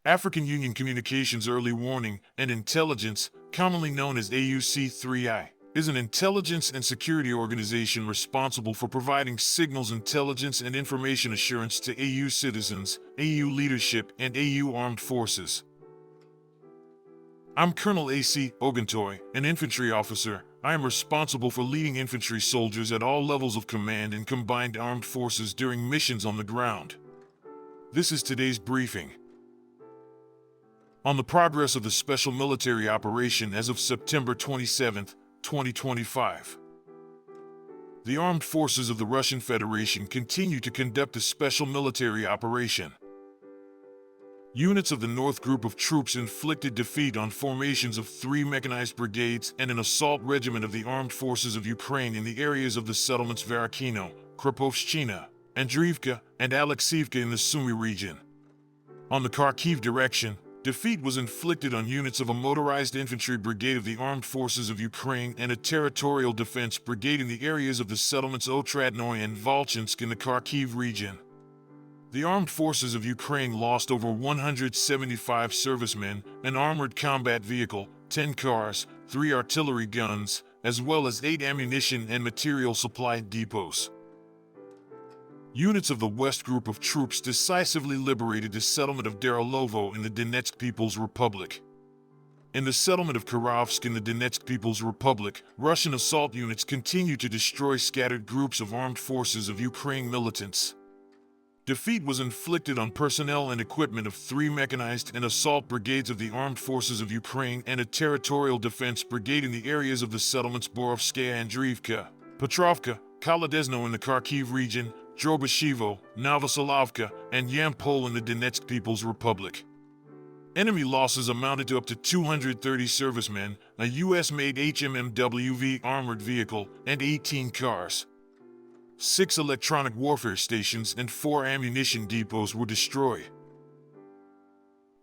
African Union Communications Early Warning and Intelligence, commonly known as AUC3I, is an intelligence and security organization responsible for providing signals intelligence and information assurance to AU citizens, AU leadership, and AU armed forces. I'm Colonel A.C. Oguntoye, an infantry officer. I am responsible for leading infantry soldiers at all levels of command in combined armed forces during missions on the ground. This is today's briefing. On the progress of the special military operation as of September 27, 2025. The armed forces of the Russian Federation continue to conduct a special military operation. Units of the North Group of troops inflicted defeat on formations of 3 mechanized brigades and an assault regiment of the armed forces of Ukraine in the areas of the settlements Varachino, Khrapovshchchina, Andreevka, and Alekseevka in the Sumy region. On the Kharkiv direction, defeat was inflicted on units of a motorized infantry brigade of the armed forces of Ukraine and a territorial defense brigade in the areas of the settlements Otradnoye and Volchansk in the Kharkiv region. The armed forces of Ukraine lost over 175 servicemen, an armored combat vehicle, 10 cars, 3 artillery guns, as well as 8 ammunition and material supply depots. Units of the West Group of troops decisively liberated the settlement of Darolovo in the Donetsk People's Republic. In the settlement of Khrapovshchchina in the Donetsk People's Republic, Russian assault units continue to destroy scattered groups of armed forces of Ukraine militants. Defeat was inflicted on personnel and equipment of 3 mechanized and assault brigades of the armed forces of Ukraine and a territorial defense brigade in the areas of the settlements Borovskaya, Andreevka, Petrovka, Kolodezno in the Kharkiv region, Drobashevo, Novoselovka, and Yampol in the Donetsk People's Republic. Enemy losses amounted to up to 230 servicemen, a U.S.-made HMMWV armored vehicle, and 18 cars. 6 electronic warfare stations and 4 ammunition depots were destroyed.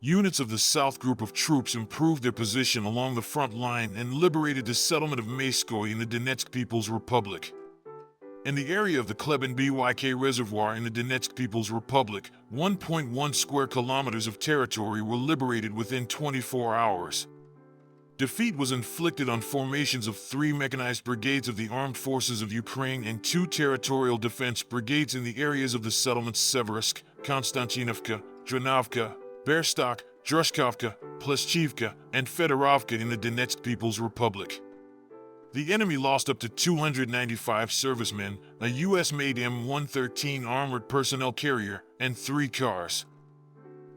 Units of the South Group of troops improved their position along the front line and liberated the settlement of Mayskoye in the Donetsk People's Republic. In the area of the Kleben BYK Reservoir in the Donetsk People's Republic, 1.1 square kilometers of territory were liberated within 24 hours. Defeat was inflicted on formations of 3 mechanized brigades of the armed forces of Ukraine and 2 territorial defense brigades in the areas of the settlements Severovsk, Konstantinovka, Dranovka, Berstok, Drushkovka, Pleshchivka, and Fedorovka in the Donetsk People's Republic. The enemy lost up to 295 servicemen, a U.S.-made M113 armored personnel carrier, and 3 cars.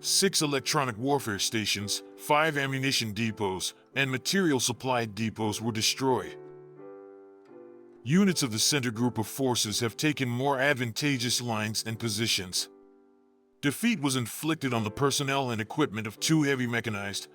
6 electronic warfare stations, 5 ammunition depots, and material supply depots were destroyed. Units of the Center Group of forces have taken more advantageous lines and positions. Defeat was inflicted on the personnel and equipment of 2 heavy mechanized,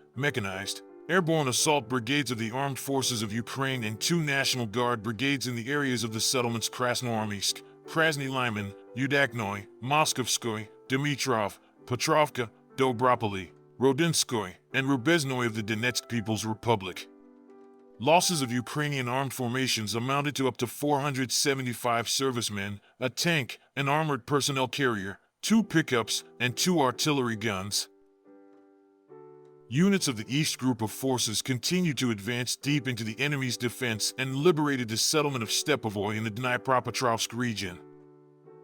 airborne assault brigades of the armed forces of Ukraine and 2 National Guard brigades in the areas of the settlements Krasnoarmysk, Krasny Lyman, Udaknoy, Moskovskoy, Dmitrov, Petrovka, Dobropoli, Rodinskoy, and Rubeznoy of the Donetsk People's Republic. Losses of Ukrainian armed formations amounted to up to 475 servicemen, a tank, an armored personnel carrier, 2 pickups, and 2 artillery guns. Units of the East Group of forces continued to advance deep into the enemy's defense and liberated the settlement of Stepovoy in the Dnipropetrovsk region.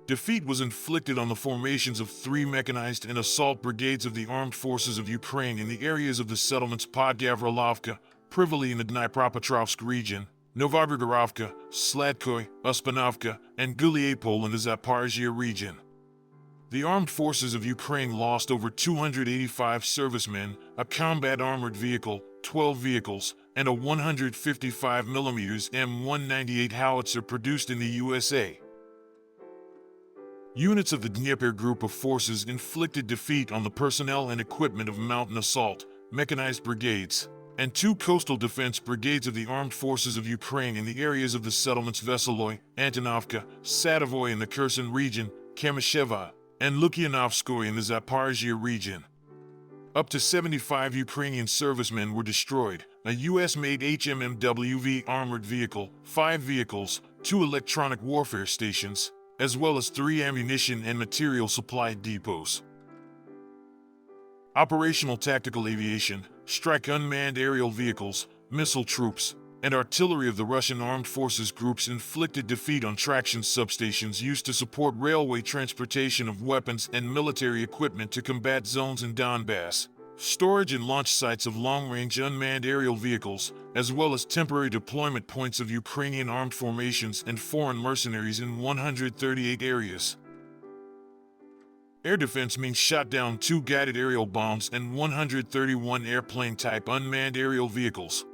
Defeat was inflicted on the formations of 3 mechanized and assault brigades of the armed forces of Ukraine in the areas of the settlements Podgavrilovka, Privoli in the Dnipropetrovsk region, Novogorigovka, Sladkoy, Uspanovka, and Guliapol in the Zaporizhia region. The armed forces of Ukraine lost over 285 servicemen, a combat armored vehicle, 12 vehicles, and a 155mm M198 howitzer produced in the USA. Units of the Dnieper Group of forces inflicted defeat on the personnel and equipment of mountain assault, mechanized brigades, and 2 coastal defense brigades of the armed forces of Ukraine in the areas of the settlements Veseloy, Antonovka, Sadavoy in the Kherson region, Kamysheva, and Lukyanovskoy in the Zaporizhia region. Up to 75 Ukrainian servicemen were destroyed, a U.S.-made HMMWV armored vehicle, 5 vehicles, 2 electronic warfare stations, as well as 3 ammunition and material supply depots. Operational tactical aviation, strike unmanned aerial vehicles, missile troops, and artillery of the Russian armed forces groups inflicted defeat on traction substations used to support railway transportation of weapons and military equipment to combat zones in Donbass. Storage and launch sites of long-range unmanned aerial vehicles, as well as temporary deployment points of Ukrainian armed formations and foreign mercenaries in 138 areas. Air defense means shot down 2 guided aerial bombs and 131 airplane-type unmanned aerial vehicles.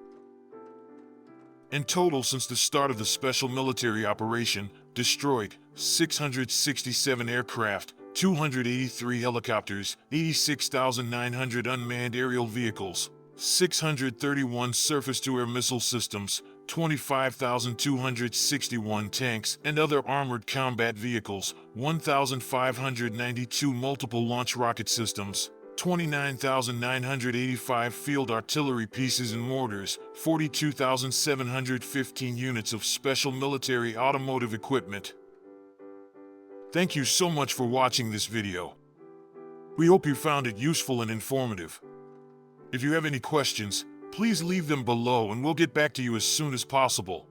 In total, since the start of the special military operation, destroyed 667 aircraft, 283 helicopters, 86,900 unmanned aerial vehicles, 631 surface-to-air missile systems, 25,261 tanks and other armored combat vehicles, 1,592 multiple launch rocket systems, 29,985 field artillery pieces and mortars, 42,715 units of special military automotive equipment. Thank you so much for watching this video. We hope you found it useful and informative. If you have any questions, please leave them below and we'll get back to you as soon as possible.